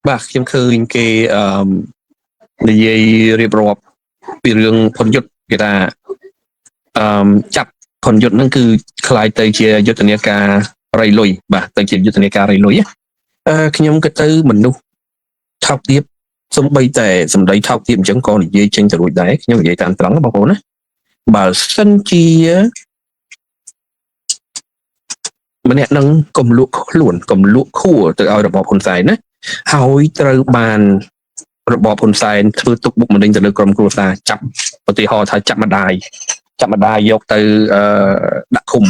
បាទខ្ញុំឃើញគេនិយាយរៀបរាប់ពីរឿងផុនយុទ្ធគេថាអឺចាប់ផុនយុទ្ធហ្នឹងគឺคล้ายទៅជាយុទ្ធនាការរៃលុយបាទទៅជាយុទ្ធនាការរៃលុយខ្ញុំគិតទៅមនុស្សថោកទាបសំបីតែសម្ដីថោកទាបអញ្ចឹងក៏និយាយចេញទៅរួចដែរខ្ញុំនិយាយតាមត្រង់បងប្អូនណាបើសិនជាម្នាក់នឹងកំលក់ខ្លួនកុំលក់ខួរទៅឲ្យរបបហ៊ុនសែនណាហើយត្រូវបានរបបហ៊ុនសែនធ្វើទុកបុកម្នេញទៅលើក្រុមគ្រួសារចាប់ឧទាហរណ៍ថាចាប់ម្ដាយយកទៅដាក់ឃុំ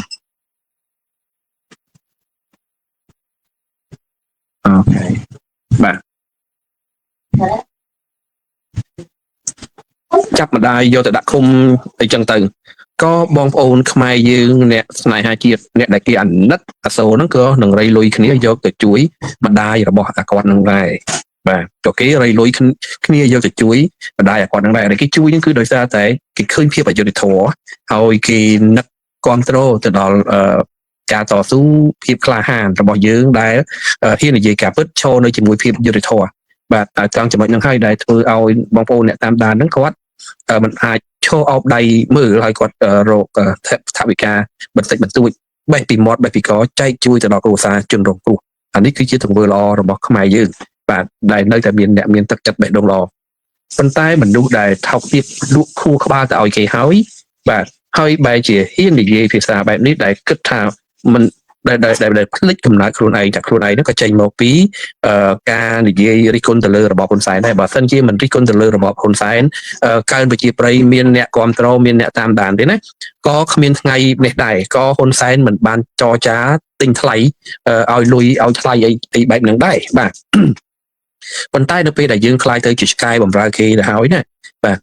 អូខេបាទចាប់ម្ដាយយកទៅដាក់ឃុំអីចឹងទៅក៏បងប្អូនខ្មែរយើងអ្នកស្នេហាជាតិអ្នកដែលគេអាណិតអាសូរហ្នឹងក៏នឹងរៃលុយគ្នាយកទៅជួយម្ដាយរបស់អាគាត់នឹងដែរបាទក៏គេរៃលុយគ្នាយកទៅជួយម្ដាយអាគាត់នឹងដែរគេជួយហ្នឹងគឺដោយសារតែគេឃើញភាពអយុត្តិធម៌ហើយគេនឹកគ្រប់គ្រងទៅដល់ការតស៊ូភាពក្លាហានរបស់យើងដែលហ៊ាននិយាយការពិតឈរនៅជាមួយភាពយុត្តិធម៌បាទត្រង់ចំណុចហ្នឹងហើយដែលធ្វើឲ្យបងប្អូនអ្នកតាមដានហ្នឹងគាត់មិនអាចឈរអោបដៃមើលហើយគាត់រកថវិកាបន្តិចបន្តួចបេះពីមាត់បេះពីកចែកជួយទៅដល់គ្រួសារជនរងគ្រោះអានេះគឺជាទង្វើល្អរបស់ខ្មែរយើងបាទដែលនៅតែមានអ្នកមានទឹកចិត្តបេះដូងល្អប៉ុន្តែមនុស្សដែលថោកទាបលក់ខួរក្បាលទៅឲ្យគេហើយបាទហើយបែរជាហ៊ាននិយាយភាសាបែបនេះដែលគិតថាមិនដែលភ្លេចកំណើតខ្លួនឯងតែខ្លួនឯងហ្នឹងក៏ចេញមកពីការនិយាយរិះគន់ទៅលើរបបហ៊ុនសែនដែរបើមិនជាមិនរិះគន់ទៅលើរបបហ៊ុនសែនកើនប្រជាប្រិយមានអ្នកគ្រប់គ្រងមានអ្នកតាមដានទេណាក៏គ្មានថ្ងៃនេះដែរក៏ហ៊ុនសែនមិនបានចរចាទិញថ្លៃឲ្យលុយឲ្យថ្លៃអីបែបហ្នឹងដែរបាទប៉ុន្តែនៅពេលដែលយើងខ្លាយទៅជាឆ្កែបំរើគេទៅហើយណាបាទ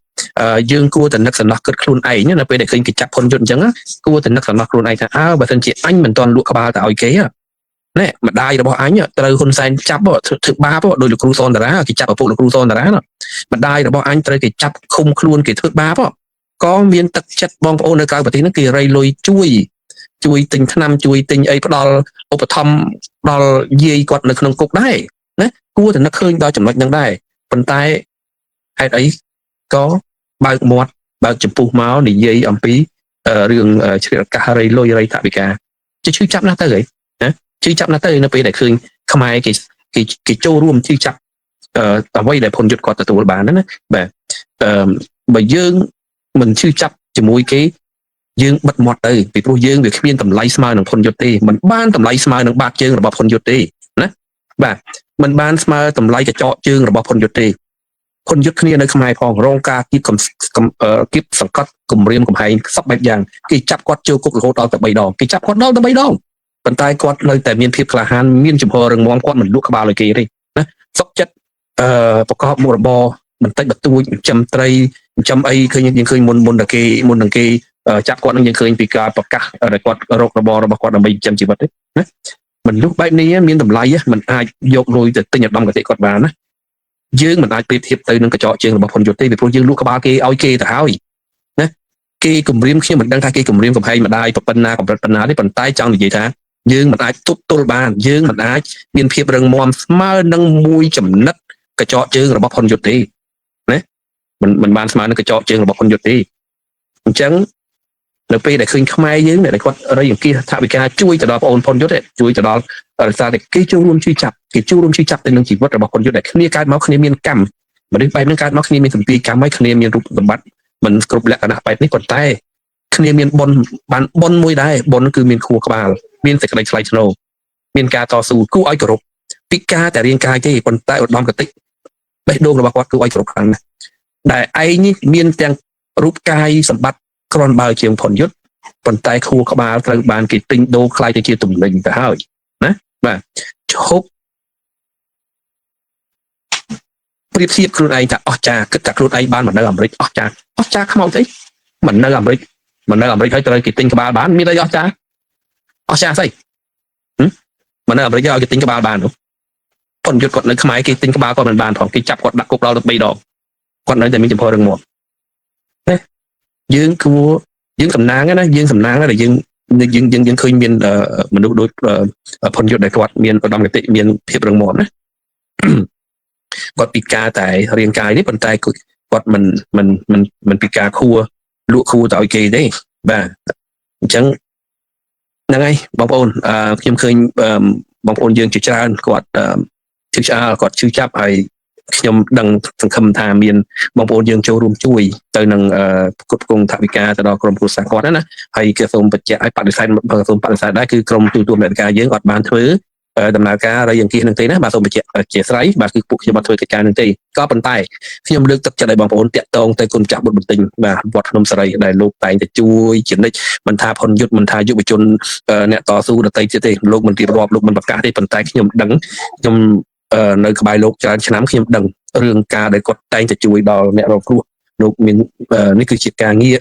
យើងគួរតែនឹកសំណោះគិតខ្លួនឯងនៅពេលដែលឃើញគេចាប់ហ៊ុនយុទ្ធអញ្ចឹងគួរតែនឹកសំណោះខ្លួនឯងថាបើមិនជាអញមិនទាន់លក់ក្បាលទៅឲ្យគេណែម្ដាយរបស់អញត្រូវហ៊ុនសែនចាប់ធ្វើបាបដោយលោកគ្រូសនតារាគេចាប់ឪពុកលោកគ្រូសនតារាម្ដាយរបស់អញត្រូវគេចាប់ឃុំខ្លួនគេធ្វើបាបក៏មានទឹកចិត្តបងប្អូននៅក្រៅប្រទេសហ្នឹងគេរៃលុយជួយទិញថ្នាំជួយទិញអីផ្ដល់ឧបត្ថម្ភដល់យាយគាត់នៅក្នុងគុកដែរណាគួរតែនឹកឃើញដល់ចំណុចហ្នឹងដែរប៉ុន្តែហេតុអីក៏បើកមាត់បើកចំពុះមកនិយាយអំពីរឿងជ្រៀតឱកាសរៃលុយរៃថវិកាជឿចាប់ណាស់ទៅហីណាជឿចាប់ណាស់ទៅនៅពេលដែលឃើញខ្មែរគេចូលរួមជឿចាប់អ្វីដែលភុនយុទ្ធគាត់ទទួលបានណាបាទបើយើងមិនជឿចាប់ជាមួយគេយើងបិទមាត់ទៅពីព្រោះយើងវាគ្មានតម្លៃស្មើនឹងភុនយុទ្ធទេមិនបានតម្លៃស្មើនឹងបាតជើងរបស់ភុនយុទ្ធទេណាបាទមិនបានស្មើតម្លៃកញ្ចក់ជើងរបស់ភុនយុទ្ធទេភុនយុទ្ធគ្នានៅខ្មែរផងរងការគៀបសង្កត់គម្រាមកំហែងសពបែបយ៉ាងគេចាប់គាត់ចូលគុករហូតដល់ទៅ3ដងគេចាប់គាត់ដល់ទៅ3ដងប៉ុន្តែគាត់នៅតែមានភាពក្លាហានមានចំហររឹងមាំគាត់មិនលក់ក្បាលឲ្យគេទេណាសុខចិត្តប្រកបមុខរបរបន្តិចបន្តួចចិញ្ចឹមត្រីចិញ្ចឹមអីឃើញយើងឃើញមុននឹងគេចាប់គាត់នឹងយើងឃើញពីការប្រកាសដែលគាត់រករបររបស់គាត់ដើម្បីចិញ្ចឹមជីវិតទេណាមនុស្សបែបនេះមានតម្លៃមិនអាចយកលុយទៅទិញឧត្តមគតិគាត់បានណាយើងមិនអាចប្រៀបធៀបទៅនឹងកញ្ចក់ជើងរបស់ហ៊ុនយុទ្ធទេពីព្រោះយើងលក់ក្បាលគេឲ្យគេទៅហើយណាគេគម្រាមខ្ញុំមិនដឹងថាគេគម្រាមកំហែងម្ដាយប៉ុណ្ណាកម្រិតប៉ុណ្ណាទេប៉ុន្តែចង់និយាយថាយើងមិនអាចទប់ទល់បានយើងមិនអាចមានភាពរឹងមាំស្មើនឹងមួយចំណិតកញ្ចក់ជើងរបស់ហ៊ុនយុទ្ធទេណាមិនបានស្មើនឹងកញ្ចក់ជើងរបស់ហ៊ុនយុទ្ធទេអញ្ចឹងនៅពេលដែលឃើញខ្មែរយើងដែលគាត់រៃអង្គាសថាវិការជួយទៅដល់បងប្អូនហ៊ុនយុទ្ធជួយទៅដល់រសារតែគេចូលរួមជួយចាប់ទៅនឹងជីវិតរបស់ហ៊ុនយុទ្ធដែលគ្នាកើតមកគ្នាមានកម្មមនុស្សបែបហ្នឹងកើតមកគ្នាមានសម្ពាធកម្មហើយគ្នាមានរូបសម្បត្តិមិនគ្រប់លក្ខណៈបែបនេះប៉ុន្តែគ្នាមានបុណ្យបានបុណ្យមួយដែរបុណ្យគឺមានខួរក្បាលមានសេចក្តីថ្លៃថ្នូរមានការតស៊ូគួរឲ្យគោរពពិការតែរាងកាយទេប៉ុន្តែឧត្តមគតិបេះដូងរបស់គាត់គួរឲ្យគោរពខ្លាំងណាស់ដែលឯងនេះមានទាំងរូបកាយសម្បត្តិគ្រាន់បើជាងហ៊ុនយុទ្ធប៉ុន្តែខួរក្បាលត្រូវបានគេទិញដូរខ្លាយទៅជាទំនិញទៅហើយណាបាទឈប់ប្រៀបធៀបខ្លួនឯងថាអស្ចារ្យគិតថាខ្លួនឯងបានមកនៅអាមេរិកអស្ចារ្យខ្មោចអីមិននៅអាមេរិកហើយត្រូវគេទិញក្បាលបានមានអីអស្ចារ្យស្អីមិននៅអាមេរិកឲ្យគេទិញក្បាលបាននោះហ៊ុនយុទ្ធគាត់នៅខ្មែរគេទិញក្បាលគាត់មិនបានផងគេចាប់គាត់ដាក់គុកដល់ទៅ3ដងគាត់នៅតែមានចំហររឹងមាំណាយើងសំណាងណាយើងសំណាងដែលយើងឃើញមានមនុស្សដូចហ៊ុនយុទ្ធដែលគាត់មានឧត្តមគតិមានភាពរឹងមាំណា គាត់ពិការតែរាងកាយនេះប៉ុន្តែគាត់មិនពិការខួរលក់ខួរទៅឲ្យគេទេបាទអញ្ចឹងហ្នឹងហើយបងប្អូនខ្ញុំឃើញបងប្អូនយើងជាច្រើនគាត់ឈឺឆ្អាលគាត់ឈឺចាប់ហើយខ្ញុំដឹងសង្ឃឹមថាមានបងប្អូនយើងចូលរួមជួយទៅនឹងផ្គត់ផ្គង់ថវិកាទៅដល់ក្រុមគ្រួសារគាត់ណាហើយគឺសូមបញ្ជាក់ឲ្យបដិសេធសូមបដិសេធដែរគឺក្រុមទូទួលមេតិកាយើងអត់បានធ្វើដំណើរការរៃអង្គាសនឹងទេណាបាទសូមបញ្ជាក់ជាស្រ័យបាទគឺពួកខ្ញុំអត់ធ្វើកិច្ចការនឹងទេក៏ប៉ុន្តែខ្ញុំលើកទឹកចិត្តឲ្យបងប្អូនតាក់ទងទៅគុណចាស់បុត្របន្ទិញបាទវត្តភ្នំសារីដែលលោកតែងតែជួយជានិច្ចមិនថាផុនយុទ្ធមិនថាយុវជនអ្នកតស៊ូដទៃទៀតទេលោកមិនរៀបរាប់លោកមិនប្រកាសទេប៉ុន្តែខ្ញុំដឹងខ្ញុំនៅក្បែរលោកច្រើនឆ្នាំខ្ញុំដឹងរឿងការដែលគាត់តែងតែជួយដល់អ្នករងគ្រោះលោកមាននេះគឺជាការងារ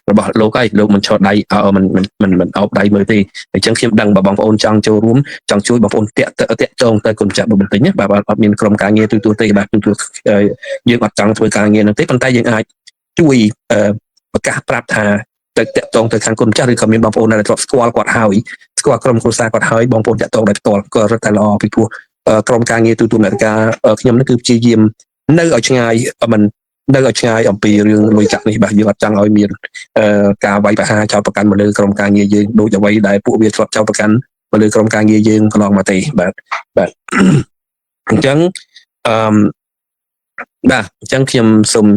របស់លោកហើយលោកមិនឈរដៃមិនអោបដៃមើលទេអញ្ចឹងខ្ញុំដឹងបើបងប្អូនចង់ចូលរួមចង់ជួយបងប្អូនតាក់ទងទៅគុណចាស់បន្តិចណាបាទអត់មានក្រុមការងារទូទេបាទទូយើងអត់ចង់ធ្វើការងារនោះទេប៉ុន្តែយើងអាចជួយប្រកាសប្រាប់ថាទៅតាក់ទងទៅខាងគុណចាស់ឬក៏មានបងប្អូនដែលធ្លាប់ស្គាល់គាត់ហើយស្គាល់ក្រុមគ្រួសារគាត់ហើយបងប្អូនតាក់ទងដោយផ្ទាល់ក៏រឹតតែល្អពីព្រោះក្រុមការងារទូមេតិកាខ្ញុំនេះគឺព្យាយាមនៅឲ្យឆ្ងាយមិននៅឲ្យឆ្ងាយអំពីរឿងលុយកាក់នេះបាទយើងអត់ចង់ឲ្យមានការវាយប្រហារចោទប្រកាន់មកលើក្រុមការងារយើងដូចអ្វីដែលពួកវាធ្លាប់ចោទប្រកាន់មកលើក្រុមការងារយើងកន្លងមកទេបាទអញ្ចឹងបាទអញ្ចឹងខ្ញុំសូម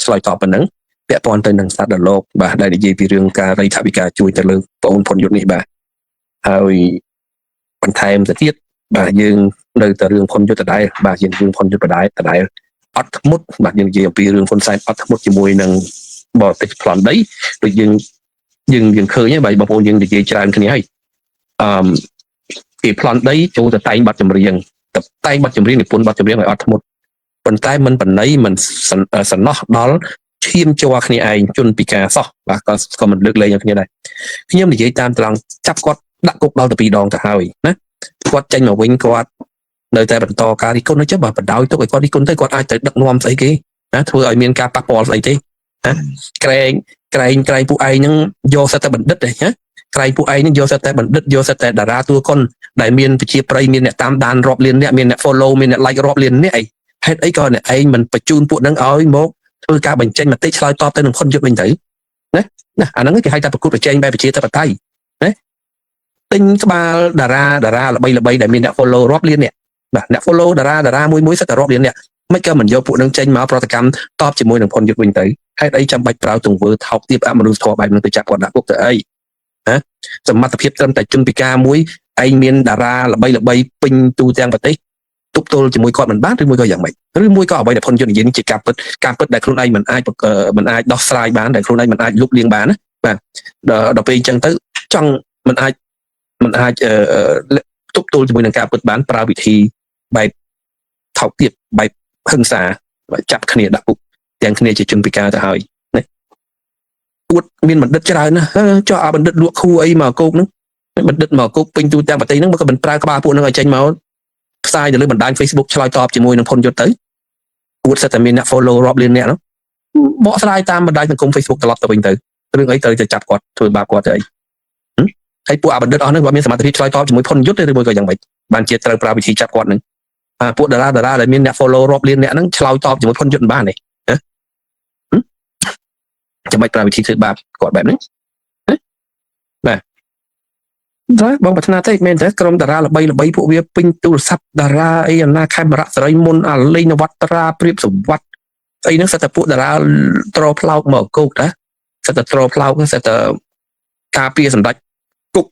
ឆ្លើយតបប៉ុណ្ណឹងពាក់ព័ន្ធទៅនឹងសត្វដលោកបាទដែលនិយាយពីរឿងការរៃថវិកាជួយទៅលើបងប្អូនផុនយុទ្ធនេះបាទហើយបន្ថែមទៅទៀតបាទយើងនៅតែរឿងផុនយុទ្ធដដែលបាទយើងរឿងផុនយុទ្ធដដែលអត់ធ្មត់បាទយើងនិយាយអំពីរឿងហ៊ុនសែនអត់ធ្មត់ជាមួយនឹងបរទេសប្លន់ដីដូចយើងឃើញហើយបាទបងប្អូនយើងនិយាយច្រើនគ្នាហើយពីប្លន់ដីចូលទៅតែងប័ណ្ណចម្រៀងតែងប័ណ្ណចម្រៀងនិពន្ធប័ណ្ណចម្រៀងឲ្យអត់ធ្មត់ប៉ុន្តែមិនបណៃមិនសំណោះដល់ឈាមជ័រគ្នាឯងជន់ពីការសោះបាទក៏មិនលើកលែងគ្នាដែរខ្ញុំនិយាយតាមត្រង់ចាប់គាត់ដាក់គុកដល់ទៅ2 ដងទៅហើយណាគាត់ចេញមកវិញគាត់នៅតែបន្តការរិះគន់នោះចុះបើបដ ாய் ទុកឲ្យគាត់រិះគន់ទៅគាត់អាចទៅដឹកនាំស្អីគេណាធ្វើឲ្យមានការប៉ះពាល់ស្អីទេណាក្រែងពួកឯងហ្នឹងយកសិតតែបណ្ឌិតទេណាក្រែងពួកឯងហ្នឹងយកសិតតែបណ្ឌិតយកសិតតែតារាតួកុនដែលមានប្រជាប្រិយមានអ្នកតាមដានរាប់លានអ្នកមានអ្នក follow មានអ្នក like រាប់លានអ្នកអីហេតុអីក៏អ្នកឯងមិនបញ្ជូនពួកហ្នឹងឲ្យមកធ្វើការបញ្ចេញមតិឆ្លើយតបទៅនឹងហ៊ុនយុទ្ធវិញទៅណាអាហ្នឹងគេហៅថាប្រកួតប្រជែងបែបប្រជាធិបតេយ្យណាទិញក្បាលតារាល្បីដែលមានអ្នក follow រាប់លានអ្នកបាទអ្នក follow តារាមួយសិតតែរាប់លានអ្នកមិនក៏មិនយកពួកនឹងចេញមកប្រតិកម្មតបជាមួយនឹងហ៊ុនយុទ្ធវិញទៅហេតុអីចាំបាច់ប្រើទង្វើថោកទាបអមនុស្សធម៌បែបហ្នឹងទៅចាប់គាត់ដាក់គុកទៅអីណាសមត្ថភាពត្រឹមតែជនពិការមួយឯងមានតារាល្បីពេញទូទាំងប្រទេសទប់ទល់ជាមួយគាត់មិនបានឬមួយក៏យ៉ាងម៉េចឬមួយក៏អ្វីដែលហ៊ុនយុទ្ធនិយាយនេះជាការពិតដែលខ្លួនឯងមិនអាចដោះស្រាយបានដែលខ្លួនឯងមិនអាចលុបលាងបានណាបាទដល់ពេលអញ្ចឹងទៅចង់មិនអាចទប់ទល់ជាមួយនឹងការពិតបានប្រើវិធីបែបថោកទាបបែបហិង្សាចាប់គ្នាដាក់គុកទាំងគ្នាជាជនពិការទៅហើយណាអួតមានបណ្ឌិតច្រើនណាចុះអាបណ្ឌិតលក់ខួរអីមកគុកហ្នឹងបណ្ឌិតមកគុកពេញទូទាំងប្រទេសហ្នឹងមកក៏មិនប្រើក្បាលពួកហ្នឹងឲ្យចេញមកផ្សាយទៅលើបណ្ដាញ Facebook ឆ្លើយតបជាមួយនឹងហ៊ុនយុទ្ធទៅអួតសិតតែមានអ្នក follow រាប់លានអ្នកហ្នឹងបកស្រាយតាមបណ្ដាញសង្គម Facebook ត្រឡប់ទៅវិញទៅរឿងអីត្រូវទៅចាប់គាត់ធ្វើបាបគាត់ទៅអីហើយពួកអាបណ្ឌិតអស់ហ្នឹងគាត់មានសមត្ថភាពឆ្លើយតបជាមួយហ៊ុនយុទ្ធឬមួយក៏យ៉ាងម៉េចបានជាត្រូវប្រើវិធីចាប់គាត់ហ្នឹងពួកតារាដែលមានអ្នក follow រាប់លានអ្នកហ្នឹងឆ្លើយតបជាមួយហ៊ុនយុទ្ធបានទេចាំបាច់ប្រើវិធីធ្វើបាបគាត់បែបហ្នឹងបាទតែបងប្រាថ្នាទេមែនទេក្រុមតារាល្បីពួកវាពេញទូរស័ព្ទតារាអីអាណាខេមរៈសេរីមុនអាលេងនវត្រាព្រៀបសវត្តអីហ្នឹងសិតតែពួកតារាត្រផ្លោកមកគោកតាសិតតែត្រផ្លោកសិតតែការពារសម្ដេចគុក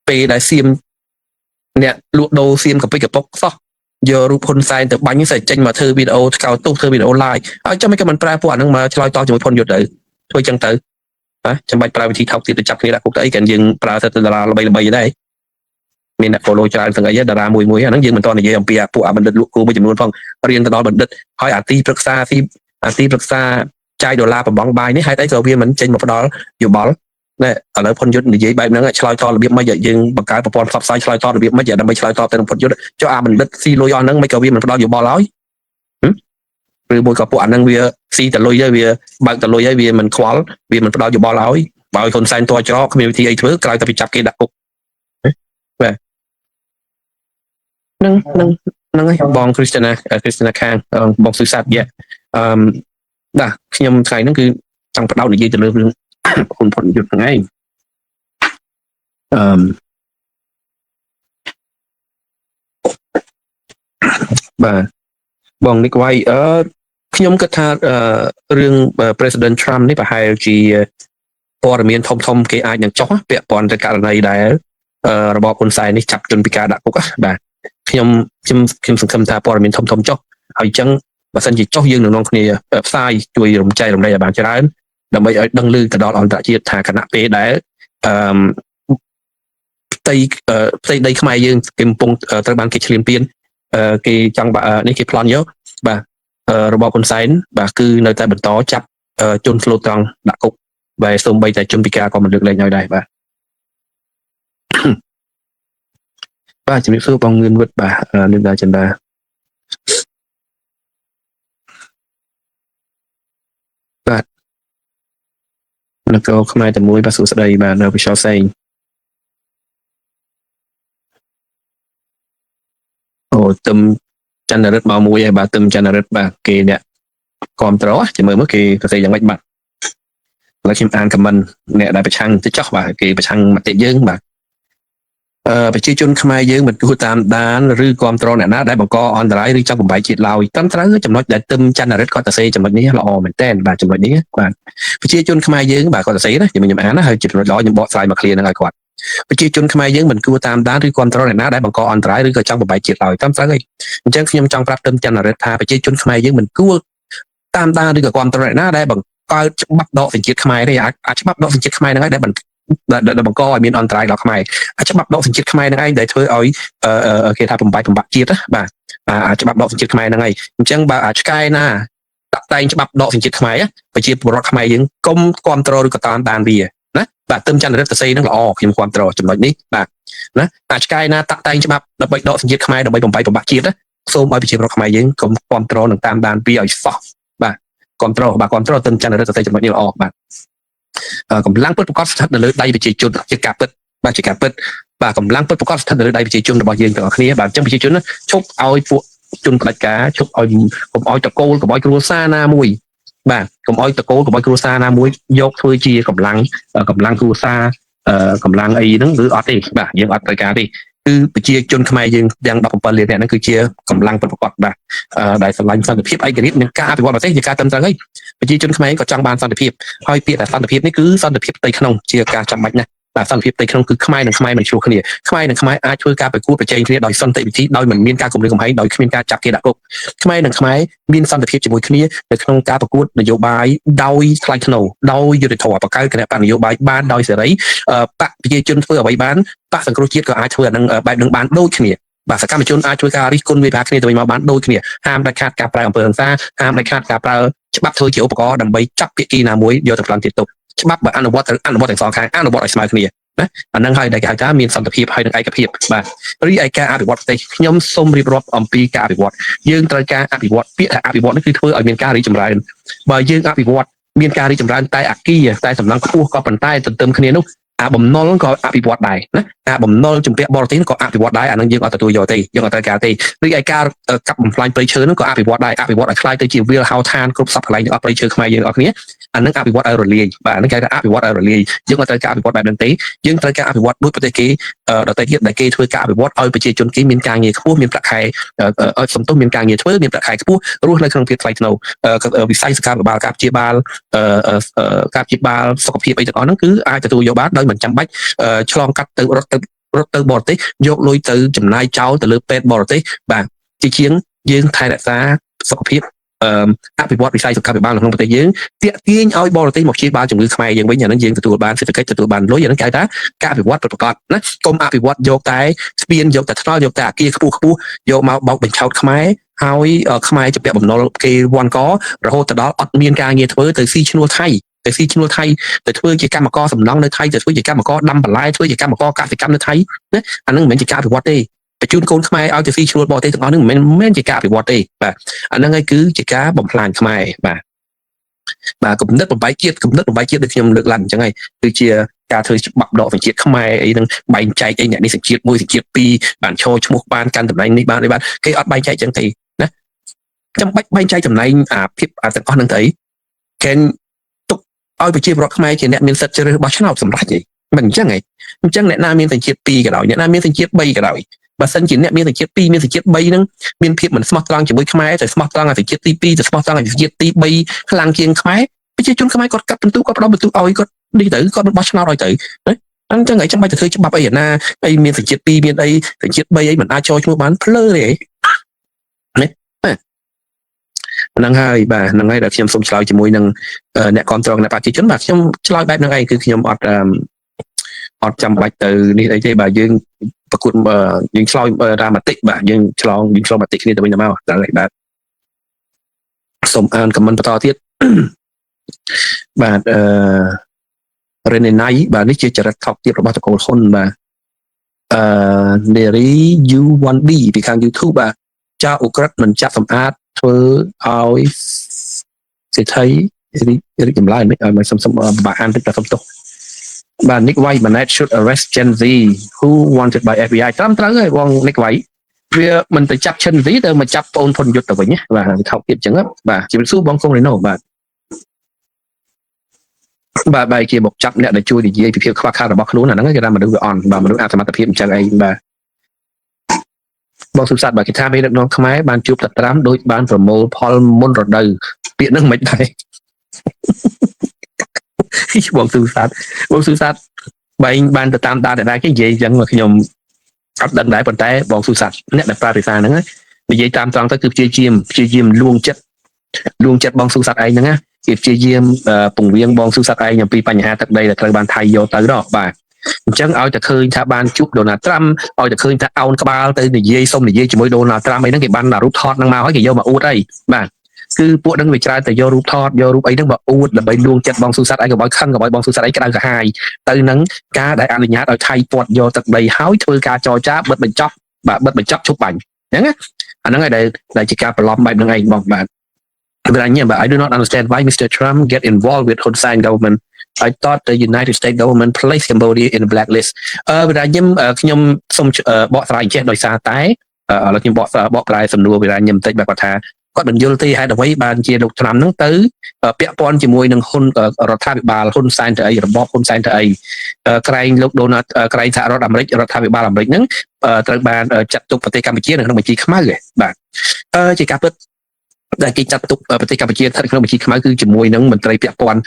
ពេលដែលសៀមអ្នកលក់ដូរសៀមកាពិកប៉ុកសោះយករូបហ៊ុនសែនទៅបាញ់ស្អីចេញមកធ្វើវីដេអូស្កោតទុះធ្វើវីដេអូ live ហើយចាំមិនក៏មិនប្រើពួកអាហ្នឹងមកឆ្លើយតបជាមួយហ៊ុនយុទ្ធទៅធ្វើចឹងទៅចាំបាច់ប្រើវិធីថោកទាបទៅចាប់គ្នាដាក់គុកទៅអីក៏យើងប្រើទៅតារាល្បីដែរមានអ្នក follow ច្រើនទាំងអីតារាមួយអាហ្នឹងយើងមិនតនិយាយអំពីពួកអាបណ្ឌិតលក់គូមួយចំនួនផងរៀនទៅដល់បណ្ឌិតហើយអាទីប្រឹក្សាចាយដុល្លារបំបងបាយនេះហេតុអីក៏វាមិនចេញមកផ្ដល់យោបល់ណែឥឡូវហ៊ុនយុទ្ធនិយាយបែបហ្នឹងឆ្លើយតបរបៀបម៉េចយើងបង្កើតប្រព័ន្ធផ្សព្វផ្សាយឆ្លើយតបរបៀបម៉េចដើម្បីឆ្លើយតបទៅនឹងហ៊ុនយុទ្ធចុះអាបណ្ឌិតស៊ីលុយអស់ហ្នឹងមិនក៏វាមិនផ្ដល់យោបល់ឲ្យឬមួយក៏ពួកអាហ្នឹងវាស៊ីតលុយហើយវាបើកតលុយហើយវាមិនខ្វល់វាមិនផ្ដល់យោបល់ឲ្យបើឲ្យហ៊ុនសែនតច្រកគ្មានវិធីអីធ្វើក្រៅតែពីចាប់គេដាក់គុកបាទនឹង ហ្នឹងហើយបង Christina ខាងបងសុសាទយៈអឺបាទខ្ញុំថ្ងៃហ្នឹងគឺចង់បដោតនិយាយទៅលើរឿងប្រពន្ធយុទ្ធហ្នឹងឯងអឺបាទបងនិកវ៉ៃខ្ញុំគិតថារឿង President Trump នេះប្រហែលជាព័ត៌មានធំគេអាចនឹងចុះពាក់ព័ន្ធទៅករណីដែលរបបហ៊ុនសែននេះចាប់ជនពិការដាក់គុកបាទខ្ញុំសង្ឃឹមថាព័ត៌មានធំចុះហើយអញ្ចឹងបើសិនជាចុះយើងនឹងនាំគ្នាផ្សាយជួយរំចែករំលែកឲ្យបានច្រើនដើម្បីឲ្យដឹងឮទៅដល់អន្តរជាតិថាគណៈពេលដែលផ្ទៃដីខ្មែរយើងគេកំពុងត្រូវបានគេឈ្លានពានគេចង់នេះគេប្លន់យកបាទរបបហ៊ុនសែនបាទគឺនៅតែបន្តចាប់ជនស្លូតត្រង់ដាក់គុកបាទសូម្បីតែជនពិការក៏មិនលើកលែងឲ្យដែរបាទបាទជំរាបសួរបងងឿនវុឌ្ឍបាទលឿនដាចិន្តាបាទនគរខ្មែរតែមួយបាទសួស្តីបាទនៅវិសុយសេងអូទឹមចន្ទរិទ្ធមកមួយហើយបាទទឹមចន្ទរិទ្ធបាទគេអ្នកគ្រប់ត្រចាំមើលគេសរសេរយ៉ាងម៉េចបាទឥឡូវខ្ញុំអានខមមិនអ្នកដែលប្រឆាំងទៅចោះបាទគេប្រឆាំងមតិយើងបាទប្រជាជនខ្មែរយើងមិនគួរតាមដានឬគ្រប់គ្រងអ្នកណាដែលបង្កអន្តរាយឬចង់បំបែកជាតិឡើយត្រឹមត្រូវចំណុចដែលទឹមចន្ទរិទ្ធគាត់សរសេរចំណុចនេះល្អមែនតើបាទចំណុចនេះបាទប្រជាជនខ្មែរយើងបាទគាត់សរសេរណាខ្ញុំអានណាហើយចំណុចល្អខ្ញុំបកស្រាយមកឃ្លានឹងឲ្យគាត់ប្រជាជនខ្មែរយើងមិនគួរតាមដានឬគ្រប់គ្រងអ្នកណាដែលបង្កអន្តរាយឬក៏ចង់បំបែកជាតិឡើយត្រឹមត្រូវហើយអញ្ចឹងខ្ញុំចង់ប្រាប់ទឹមចន្ទរិទ្ធថាប្រជាជនខ្មែរយើងមិនគួរតាមដានឬក៏គ្រប់គ្រងអ្នកណាដែលបង្កើតច្បាប់ដកសញ្ជាតិខ្មែរទេអាចច្បាប់ដកសញ្ជាតិខ្មែរហ្នឹងហើយដែលបង្កឲ្យមានអន្តរាយដល់ខ្មែរច្បាប់ដកសញ្ជាតិខ្មែរហ្នឹងឯងដែលធ្វើឲ្យគេថាបំបែកបំបាក់ជាតិបាទច្បាប់ដកសញ្ជាតិខ្មែរហ្នឹងឯងអញ្ចឹងបើឆ្កែណាដាក់តែងច្បាប់ដកសញ្ជាតិខ្មែរប្រជាពលរដ្ឋខ្មែរយើងកុំគ្រប់គ្រងឬក៏តាមដានវាណាបាទទឹមចន្ទរិទ្ធសរសេរហ្នឹងល្អខ្ញុំគ្រប់គ្រងចំណុចនេះបាទណាឆ្កែណាតាក់តែងច្បាប់ដើម្បីដកសញ្ជាតិខ្មែរដើម្បីបំបែកបំបាក់ជាតិសូមឲ្យប្រជាពលរដ្ឋខ្មែរយើងកុំគ្រប់គ្រងនិងតាមដានវាឲ្យសោះបាទគ្រប់គ្រងបាទគ្រប់គ្រងទឹមចន្ទរិទ្ធសរសេរចំណុចនេះល្អបាទកម្លាំងពិតប្រាកដស្ថិតនៅលើដៃប្រជាជនជាការពិតបាទជាការពិតបាទកម្លាំងពិតប្រាកដស្ថិតនៅលើដៃប្រជាជនរបស់យើងទាំងអស់គ្នាបាទអញ្ចឹងប្រជាជនឈប់ឲ្យពួកជនផ្ដាច់ការឈប់ឲ្យកុំឲ្យតកូលកុំឲ្យគ្រួសារណាមួយបាទកុំឲ្យតកូលកុំឲ្យគ្រួសារណាមួយយកធ្វើជាកម្លាំងគ្រួសារកម្លាំងអីហ្នឹងឬអត់ទេបាទយើងអត់ត្រូវការទេគឺប្រជាជនខ្មែរយើងទាំង17លានអ្នកហ្នឹងគឺជាកម្លាំងពិតប្រាកដបាទដែលស្រឡាញ់សន្តិភាពឯករាជ្យនិងការអភិវឌ្ឍប្រទេសជាការត្រឹមត្រូវហើយប្រជាជនខ្មែរក៏ចង់បានសន្តិភាពហើយពាក្យថាសន្តិភាពនេះគឺសន្តិភាពផ្ទៃក្នុងជាការចាំបាច់ណាស់បាទសន្តិភាពផ្ទៃក្នុងគឺខ្មែរនិងខ្មែរមិនឆ្លោះគ្នាខ្មែរនិងខ្មែរអាចធ្វើការប្រកួតប្រជែងគ្នាដោយសន្តិវិធីដោយមិនមានការគំរាមកំហែងដោយគ្មានការចាប់គេដាក់គុកខ្មែរនិងខ្មែរមានសន្តិភាពជាមួយគ្នានៅក្នុងការប្រកួតនយោបាយដោយថ្លៃថ្នូរដោយយុត្តិធម៌បង្កើតគណៈបកនយោបាយបានដោយសេរីបកប្រជាជនធ្វើអ្វីបានបកសង្គ្រោះជាតិក៏អាចធ្វើអានឹងបែបនឹងបានដូចគ្នាបាទសកម្មជនអាចធ្វើការរិះគន់វិភាគគ្នាទៅវិញមកបានដូចគ្នាហាមដាច់ខាតការប្រើអំពើហិង្សាហាមដាច់ខាតការប្រើច្បាប់ធ្វើជាឧបករណ៍ដើម្បីចាប់ភាគីណាមួយយកទៅប្លន់ទៀតទុកច្បាប់បើអនុវត្តទាំងសងខាងអនុវត្តឲ្យស្មើគ្នាណាអានឹងហើយដែលគេហៅថាមានសន្តិភាពហើយនឹងឯកភាពបាទរីឯការអភិវឌ្ឍប្រទេសខ្ញុំសូមរៀបរាប់អំពីការអភិវឌ្ឍយើងត្រូវការអភិវឌ្ឍពាក្យថាអភិវឌ្ឍនេះគឺធ្វើឲ្យមានការរីកចម្រើនបើយើងអភិវឌ្ឍមានការរីកចម្រើនតែអគារតែសំណង់ខ្ពស់ក៏ប៉ុន្តែទន្ទឹមគ្នានោះបំណុលក៏អភិវឌ្ឍដែរណាបំណុលជំពាក់បរទេសក៏អភិវឌ្ឍដែរអានឹងយើងអត់ទទួលយកទេយើងអត់ត្រូវការទេរីឯការកាប់បំផ្លាញព្រៃឈើនោះក៏អភិវឌ្ឍដែរអភិវឌ្ឍឲ្យខ្លាយទៅជាវាលហោឋានគ្រប់សពកន្លែងទាំងអស់ព្រៃឈើខ្មែរយើងអស់គ្នាអានឹងអភិវឌ្ឍឲ្យរលាយបាទអានឹងគេថាអភិវឌ្ឍឲ្យរលាយយើងអត់ត្រូវការអភិវឌ្ឍបែបហ្នឹងទេយើងត្រូវការអភិវឌ្ឍដូចប្រទេសគេដទៃទៀតដែលគេធ្វើការអភិវឌ្ឍឲ្យប្រជាជនគេមានការងារខ្ពស់មានប្រាក់ខែឲ្យសំទុះមានការងារធ្វើមានប្រាក់ខែខ្ពស់រស់នៅក្នុងភាពថ្លៃថ្នូរវិស័យសុខាភិបាលការព្យាបាលសុខភាពអីទាំងអស់ហ្នឹងគឺអាចទទួលយកបានដោយមិនចាំបាច់ឆ្លងកាត់ទៅរត់ទៅបរទេសយកលុយទៅចំណាយចោលទៅលើពេទ្យបរទេសបាទជាងយើងថែរក្សាសុខភាពអភិវឌ្ឍវិស័យសុខាភិបាលនៅក្នុងប្រទេសយើងទាក់ទាញឲ្យបរទេសមកព្យាបាលជំងឺខ្មែរយើងវិញអានឹងយើងទទួលបានសេដ្ឋកិច្ចទទួលបានលុយអានឹងគេហៅថាការអភិវឌ្ឍប្រកបណាកុំអភិវឌ្ឍយកតែស្ពានយកតែថ្នល់យកតែអគារខ្ពស់យកមកបោកបញ្ឆោតខ្មែរហើយខ្មែរជាពាក់បំណុលគេវាន់ករហូតទៅដល់អត់មានការងារធ្វើទៅស៊ីឈ្នួលថៃទៅធ្វើជាកម្មករសំណង់នៅថៃទៅធ្វើជាកម្មករដាំបន្លែធ្វើជាកម្មករកសិកម្មនៅថៃណាអានឹងមិនមែនជាការអភិវឌ្ឍទេបញ្ជូនកូនខ្មែរឲ្យទៅស៊ីឈ្នួលបរទេសទាំងអស់ហ្នឹងមិនមែនជាការអភិវឌ្ឍទេបាទអាហ្នឹងហើយគឺជាការបំផ្លាញខ្មែរបាទគំនិតបំបែកជាតិដូចខ្ញុំលើកឡើងអញ្ចឹងហើយគឺជា ការធ្វើច្បាប់ដកសញ្ជាតិខ្មែរអីហ្នឹងបែងចែកអីអ្នកនេះសញ្ជាតិមួយសញ្ជាតិពីរបានឈរឈ្មោះបានកាន់តំណែងនេះបានគេអត់បែងចែកចឹងទេណាចាំបាច់បែងចែកតំណែងអាភាពទាំងអស់ហ្នឹងទៅអីគេទុកឲ្យប្រជាពលរដ្ឋខ្មែរជាអ្នកមានសិទ្ធិជ្រើសរើសបោះឆ្នោតសម្រាប់អីមិនអញ្ចឹងហីអញ្ចឹងអ្នកណាមានសញ្ជាតិ2ក៏ដោយអ្នកណាមានសញ្ជាតិ3ក៏ដោយបើសិនជាអ្នកមានសញ្ជាតិ2មានសញ្ជាតិ3ហ្នឹងមានភាពមិនស្មោះត្រង់ជាមួយខ្មែរតែស្មោះត្រង់ឲ្យសញ្ជាតិទី2តែស្មោះត្រង់ឲ្យសញ្ជាតិទី3ខ្លាំងជាងខ្មែរប្រជាជនខ្មែរគាត់កាត់បន្ទូគាត់ផ្ដោតបន្ទូឲ្យគាត់នេះទៅគាត់មិនបោះឆ្នោតឲ្យទៅណាអញ្ចឹងហើយចាំបាច់ទៅធ្វើច្បាប់អីណាអីមានសញ្ជាតិ2មានអីសញ្ជាតិ3អីមិនអាចចូលឈ្មោះបានភ្លើទេណាហ្នឹងហើយបាទហ្នឹងហើយដែលខ្ញុំសូមឆ្លើយជាមួយនឹងអ្នកគ្រប់គ្រងអ្នកប្រជាជនបាទខ្ញុំឆ្លើយបែបហ្នឹងឯងគឺខ្ញុំអត់ចាំបាច់ទៅនេះអីទេបាទយើងប្រកួតយើងឆ្លើយតាមមតិបាទយើងឆ្លងមតិគ្នាទៅវិញទៅមកតែបាទសូមអានខមមិនបន្តទៀតបាទរេនេណៃបាទនេះជាចរិតថោកទាបរបស់តកូលហ៊ុនបាទនេរី U1B ពីខាង YouTube បាទចៅអ៊ុក្រិតមិនចាត់សម្អាតធ្វើឲ្យសេដ្ឋីរីកចម្រើនមិនសំបាក់អានទឹកតែសំទោសបាទ Nick White Bennett should arrest Gen Z who wanted by FBI ត្រឹមត្រូវហើយបង Nick White វាមិនទៅចាប់ Gen Z ទៅមកចាប់បងធនយុទ្ធទៅវិញបាទវាថោកទាបអញ្ចឹងបាទជំរាបសួរបងកុងរីណូបាទបែរជាមកចាប់អ្នកដែលជួយនិយាយពីភាពខ្វះខាតរបស់ខ្លួនអាហ្នឹងគេថាមនុស្សវាអន់បាទមនុស្សអសមត្ថភាពអញ្ចឹងអីបាទបងសុខស័ក្តិបាទគេថាមេដឹកនាំខ្មែរបានជួបតត្រាំដូចបានប្រមូលផលមុនរដូវពាក្យហ្នឹងមិនដែរបងសុខស័ក្តិបែងបានទៅតាមដានតែគេនិយាយអញ្ចឹងមកខ្ញុំអត់ដឹងដែរប៉ុន្តែបងសុខស័ក្តិអ្នកដែលប្រើភាសាហ្នឹងនិយាយតាមត្រង់ទៅគឺព្យាយាមលួងចិត្តបងសុខស័ក្តិឯងហ្នឹងណាគេព្យាយាមពង្រៀងបងសុខស័ក្តិឯងអំពីបញ្ហាទឹកដីដែលត្រូវបានថៃយកទៅដល់បាទអញ្ចឹងឲ្យតែឃើញថាបានជួបដូណាល់ត្រាំឲ្យតែឃើញថាអោនក្បាលទៅនិយាយសុំនិយាយជាមួយដូណាល់ត្រាំអីហ្នឹងគេបានរូបថតហ្នឹងមកហើយគេយកមកអួតអីបាទគឺពួកហ្នឹងវាច្រើនតែយករូបថតយករូបអីហ្នឹងមកអួតដើម្បីលួងចិត្តបងសុខស័ក្តិឯងកុំឲ្យខឹងកុំឲ្យបងសុខស័ក្តិឯងក្តៅក្រហាយទៅនឹងការដែលអនុញ្ញាតឲ្យថៃពាត់យកទឹកដីហើយធ្វើការចរចាបិទបញ្ចប់ជប់បាញ់អញ្ចឹងណាអាហ្នឹងហើយដែលជាការប្រឡំបែបហ្នឹងឯងបងបាទbut I do not understand why Mr. Trump get involved with Hun Sen government. I thought the United States government placed Cambodia in a blacklist. ខ្ញុំសូមបកស្រាយចេះដោយសារតែឥឡូវខ្ញុំបកស្រាយសំណួរវិរាញខ្ញុំបន្តិចបាទគាត់ថាគាត់មិនយល់ទេហេតុអ្វីបានជាលោកត្រាំហ្នឹងទៅពាក់ព័ន្ធជាមួយនឹងហ៊ុនរដ្ឋាភិបាលហ៊ុនសែនទៅអីរបបហ៊ុនសែនទៅអីក្រែងលោកដូណាល់ក្រែងសហរដ្ឋអាមេរិករដ្ឋាភិបាលអាមេរិកហ្នឹងត្រូវបានចាត់ទុកប្រទេសកម្ពុជានៅក្នុងបញ្ជីខ្មៅឯបាទជាការពិតដែលគេចាត់ទុកប្រទេសកម្ពុជាស្ថិតក្នុងបញ្ជីខ្មៅគឺជាមួយនឹងមន្ត្រីពាក់ព័ន្ធ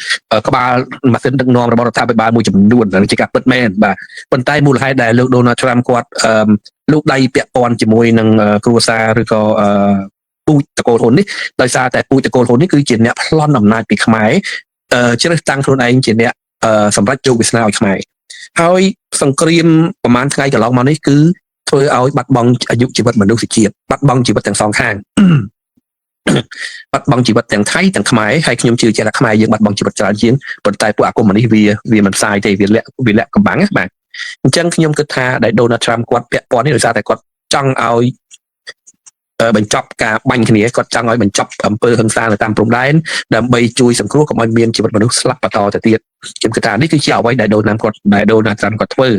ក្បាលម៉ាស៊ីនដឹកនាំរបស់រដ្ឋាភិបាលមួយចំនួនជាការពិតមែនបាទប៉ុន្តែមូលហេតុដែលលោកដូណាល់ត្រាំគាត់លោកដៃពាក់ព័ន្ធជាមួយនឹងគ្រួសារឬក៏ពូជតកូលហ៊ុននេះដោយសារតែពូជតកូលហ៊ុននេះគឺជាអ្នកប្លន់អំណាចពីខ្មែរជ្រើសតាំងខ្លួនឯងជាអ្នកសម្រាប់យកវាសនាឲ្យខ្មែរហើយសង្គ្រាមប្រហែលថ្ងៃកន្លងមកនេះគឺធ្វើឲ្យបាត់បង់អាយុជីវិតមនុស្សជាតិបាត់បង់ជីវិតទាំងសងខាងបាត់បង់ជីវិតទាំងថៃទាំងខ្មែរហើយខ្ញុំជឿជាក់ថាខ្មែរយើងបាត់បង់ជីវិតច្រើនជាងប៉ុន្តែពួកអាកុម្មុយនីសវាមិនផ្សាយទេវាលាក់កំបាំងបាទអញ្ចឹងខ្ញុំគិតថាដែលដូណាល់ត្រាំគាត់ពាក់ព័ន្ធនេះដោយសារតែគាត់ចង់ឲ្យបញ្ចប់ការបាញ់គ្នាគាត់ចង់ឲ្យបញ្ចប់អំពើហិង្សានៅតាមព្រំដែនដើម្បីជួយសង្គ្រោះកុំឲ្យមានជីវិតមនុស្សស្លាប់បន្តទៅទៀតខ្ញុំគិតថានេះគឺជាអ្វីដែលដូណាល់ត្រាំគាត់ធ្វើ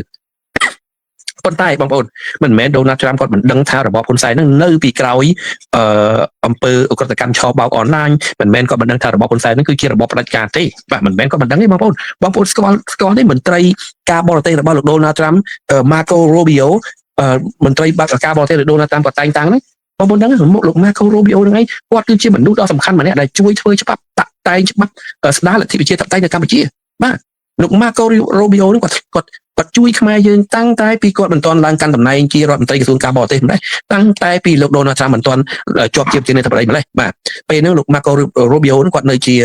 ប៉ុន្តែបងប្អូនមិនមែនដូណាល់ត្រាំគាត់មិនដឹងថារបបហ៊ុនសែននឹងនៅពីក្រោយអំពើអក្រិតកម្មឆបោកអនឡាញមិនមែនគាត់មិនដឹងថារបបហ៊ុនសែននឹងគឺជារបបផ្ដាច់ការទេបាទមិនមែនគាត់មិនដឹងទេបងប្អូនស្គាល់ទេមន្ត្រីការបរទេសរបស់លោកដូណាល់ត្រាំ Marco Rubio មន្ត្រីការបរទេសលោកដូណាល់ត្រាំគាត់តែងតាំងហ្នឹងបងប្អូនដឹងមុខលោក Marco Rubio ហ្នឹងឯងគាត់គឺជាមនុស្សដ៏សំខាន់ម្នាក់ដែលជួយធ្វើច្បាប់តាក់តែងច្បាប់ស្ដារលទ្ធិប្រជាធិបតេយ្យនៅកម្ពុជាបាទលោក Marco Rubio ហ្នឹងគាត់ជួយខ្មែរយើងតាំងតែពីគាត់មិនទាន់ឡើងកាន់តំណែងជារដ្ឋមន្ត្រីក្រសួងការបរទេសម្ដេចតាំងតែពីលោកដូណាល់ត្រាំមិនទាន់ជាប់ជាប្រធានាធិបតីម្លេះបាទពេលហ្នឹងលោក Marco Rubio ហ្នឹងគាត់នៅជា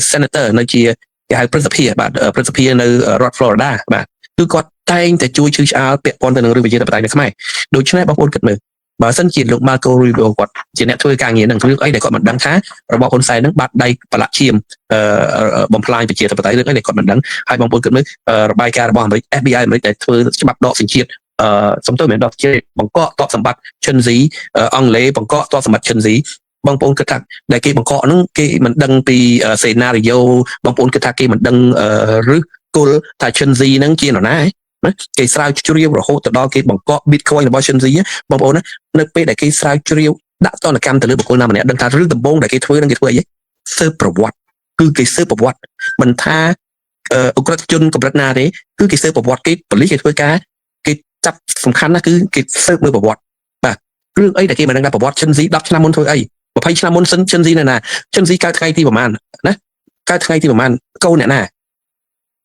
senator នៅជាគេហៅព្រឹទ្ធសភាបាទព្រឹទ្ធសភានៅរដ្ឋ Florida បាទគឺគាត់តែងតែជួយឈឺឆ្អាលពាក់ព័ន្ធទៅនឹងរឿងវិជាធិបតេយ្យនៅខ្មែរដូច្នេះបងប្អូនគិតមើលបើសិនជាលោក Marco Rubio គាត់ជាអ្នកធ្វើការងារនឹងរឿងអីដែលគាត់មិនដឹងថារបបហ៊ុនសែននឹងបាត់ដៃប្រឡាក់ឈាមបំផ្លាញប្រជាធិបតេយ្យរឿងអីដែលគាត់មិនដឹងហើយបងប្អូនគិតមើលរបាយការណ៍របស់អាមេរិក FBI អាមេរិកដែលធ្វើច្បាប់ដកសញ្ជាតិសំទោសមិនដកជាបង្កកតបសម្បត្តិ Gen Z អង់គ្លេសបង្កកតបសម្បត្តិ Gen Z បងប្អូនគិតថាដែលគេបង្កកហ្នឹងគេមិនដឹងពី scenario បងប្អូនគិតថាគេមិនដឹងឬ គល់ថា Gen Z ហ្នឹងជានរណាណាគេស្រាវជ្រាវរហូតទៅដល់គេបង្កប់ Bitcoin របស់ Gen Z បងប្អូនណានៅពេលដែលគេស្រាវជ្រាវដាក់ទណ្ឌកម្មទៅលើបុគ្គលណាម្នាក់ដឹងថារឿងដំបូងដែលគេធ្វើនឹងគេធ្វើអីស៊ើបប្រវត្តិគឺគេស៊ើបប្រវត្តិមិនថាអក្រិតជនកម្រិតណាទេគឺគេស៊ើបប្រវត្តិគេប៉ូលីសគេធ្វើការគេចាប់សំខាន់ណាគឺគេស៊ើបមើលប្រវត្តិបាទរឿងអីដែលគេមិនដឹងថាប្រវត្តិ Gen Z 10 ឆ្នាំមុនធ្វើអី20ឆ្នាំមុនសិន Gen Z នៅណា Gen Z កើតថ្ងៃទីប្រហែលណាកើតថ្ងៃទីប្រហែលកូនអ្នកណា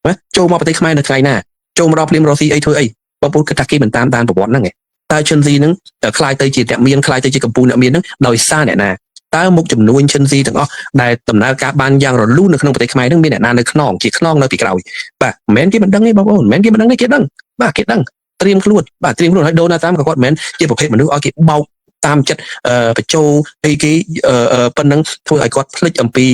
ណាចូលមកប្រទេសខ្មែរនៅថ្ងៃណាចូលមករកភ្លាមរកស៊ីអីធ្វើអីបងប្អូនគិតថាគេមិនតាមដានប្រវត្តិហ្នឹងឯងតើ Gen Z ហ្នឹងខ្លាយទៅជាអ្នកមានខ្លាយទៅជាកម្ពុជាអ្នកមានហ្នឹងដោយសារអ្នកណាតើមុខចំនួន Gen Z ទាំងអស់ដែលដំណើរការបានយ៉ាងរលូននៅក្នុងប្រទេសខ្មែរហ្នឹងមានអ្នកណានៅខ្នងជាខ្នងនៅពីក្រោយបាទមិនមែនគេមិនដឹងទេបងប្អូនមិនមែនគេមិនដឹងទេគេដឹងបាទគេដឹងត្រៀមខ្លួនបាទត្រៀមខ្លួនឲ្យដូនតាមក៏គាត់មិនមែនជាប្រភេទមនុស្សឲ្យគេបោកតាមចិត្តបញ្ចូលអីគេប៉ុណ្ណឹងធ្វើឲ្យគាត់ភ្លេចអំពី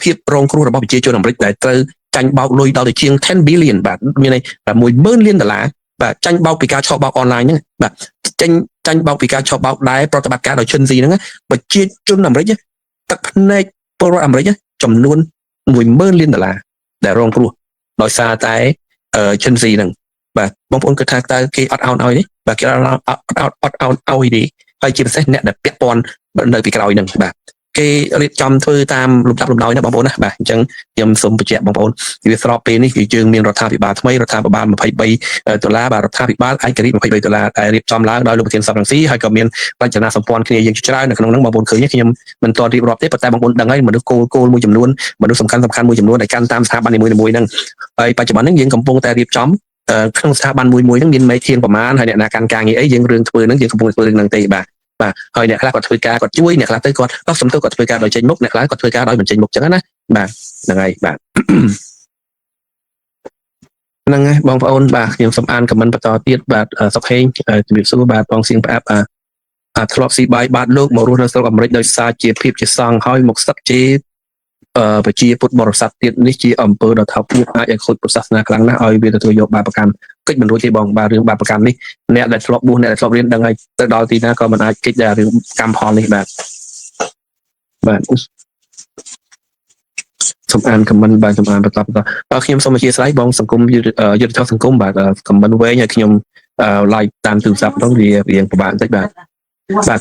ភាពរងគ្រោះរបស់ប្រជាជនអាមេរិកដែលត្រូវចាញ់បោកលុយដល់ទៅជាង10 billion បាទមានន័យថា10000 លានដុល្លារបាទចាញ់បោកពីការឆោបបោកអនឡាញហ្នឹងបាទចាញ់បោកពីការឆោបបោកដែលប្រតិបត្តិការដោយ Gen Z ហ្នឹងប្រជាជនអាមេរិកទឹកភ្នែកពលរដ្ឋអាមេរិកចំនួន10000 លានដុល្លារដែលរងគ្រោះដោយសារតែ Gen Z ហ្នឹងបាទបងប្អូនគិតថាតើគេអត់អោនឲ្យទេបាទគេអត់អោនឲ្យទេហើយជាពិសេសអ្នកដែលពាក់ព័ន្ធនៅពីក្រោយហ្នឹងបាទគេរៀបចំធ្វើតាមលំដាប់លំដោយណាបងប្អូនណាបាទអញ្ចឹងខ្ញុំសូមបញ្ជាក់បងប្អូនវាស្របពេលនេះគឺយើងមានរដ្ឋាភិបាលថ្មីរដ្ឋាភិបាល$23បាទរដ្ឋាភិបាលឯករាជ្យ$23ដែលរៀបចំឡើងដោយលោកប្រធានសភាស៊ីហើយក៏មានរចនាសម្ព័ន្ធគ្នាយើងច្រើននៅក្នុងហ្នឹងបងប្អូនឃើញខ្ញុំមិនទាន់រៀបរាប់ទេប៉ុន្តែបងប្អូនដឹងហើយមនុស្សគោលមួយចំនួនមនុស្សសំខាន់មួយចំនួនដែលកាន់តាមស្ថាប័ននីមួយៗហ្នឹងហើយបច្ចុប្បន្នហ្នឹងយើងកំពុងតែរៀបចំក្នុងស្ថាប័នមួយហ្នឹងមានមេធានប្រមាណហើយអ្នកណាកាន់ការងារអីយើងរឿងធ្វើហ្នឹងយើងកំពុងធ្វើរឿងហ្នឹងទេបាទហើយអ្នកខ្លះគាត់ធ្វើការគាត់ជួយអ្នកខ្លះទៅគាត់សំទោសគាត់ធ្វើការដោយចេញមុខអ្នកខ្លះគាត់ធ្វើការដោយមិនចេញមុខចឹងណាបាទហ្នឹងហើយបាទហ្នឹងហើយបងប្អូនបាទខ្ញុំសូមអានខមមិនបន្តទៀតបាទសុខហេងជំរាបសួរបាទបងសៀងផ្អាប់ធ្លាប់ស៊ីបាយបាទលោកមករស់នៅស្រុកអាមេរិកដោយសារជាភាពជាសង្ឃហើយមកស្ទឹកជាប្រជាពុទ្ធបរិស័ទទៀតនេះជាអំពើដ៏ថោកទាបអាចឲ្យខូចពុទ្ធសាសនាខ្លាំងណាស់ឲ្យវាទទួលយកបាបកម្មកិច្ចមិនរួចទេបងបាទរឿងបាបកម្មនេះអ្នកដែលធ្លាប់បួសអ្នកដែលធ្លាប់រៀនដឹងហើយទៅដល់ទីណាក៏មិនអាចកិច្ចដែររឿងកម្មផលនេះបាទសូមអានខមមិនបាទសូមអានបន្តខ្ញុំសូមអធិស្ឋានបងសង្គមយុទ្ធធម៌សង្គមបាទខមមិនវែងឲ្យខ្ញុំ like តាមទូរស័ព្ទហ្នឹងវារៀងពិបាកបន្តិចបាទ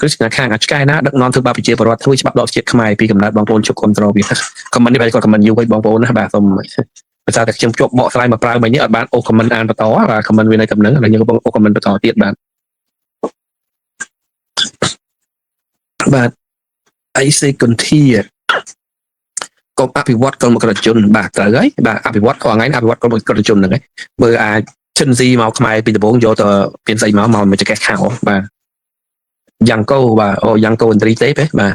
គឺខាងឆ្កែណាដឹកនាំធ្វើបាបប្រជាពលរដ្ឋធ្វើច្បាប់ដកជាតិខ្មែរពីកំណត់បងប្អូនជប់គ្រប់គ្រងវាខមមិននេះបែរគាត់ខមមិនយូរហើយបងប្អូនណាបាទសូមភាសាតែខ្ញុំជាប់បកស្រាយមកប្រើមិញនេះអត់បានអូខមមិនអានបន្តបាទខមមិនវានៅកំណឹងហើយខ្ញុំកំពុងអូខមមិនបន្តទៀតបាទអីសេគុនធាកុំអភិវឌ្ឍកុំក្រិតជនបាទត្រូវហើយបាទអភិវឌ្ឍក៏ថ្ងៃអភិវឌ្ឍកុំក្រិតជនហ្នឹងហើយមើលអាចGen Zមកខ្មែរពីដំបូងយកទៅមានស្អីមកចកេះខោបាទយ៉ាងកោបាទយ៉ាងកោឥន្ទ្រីទេបាទ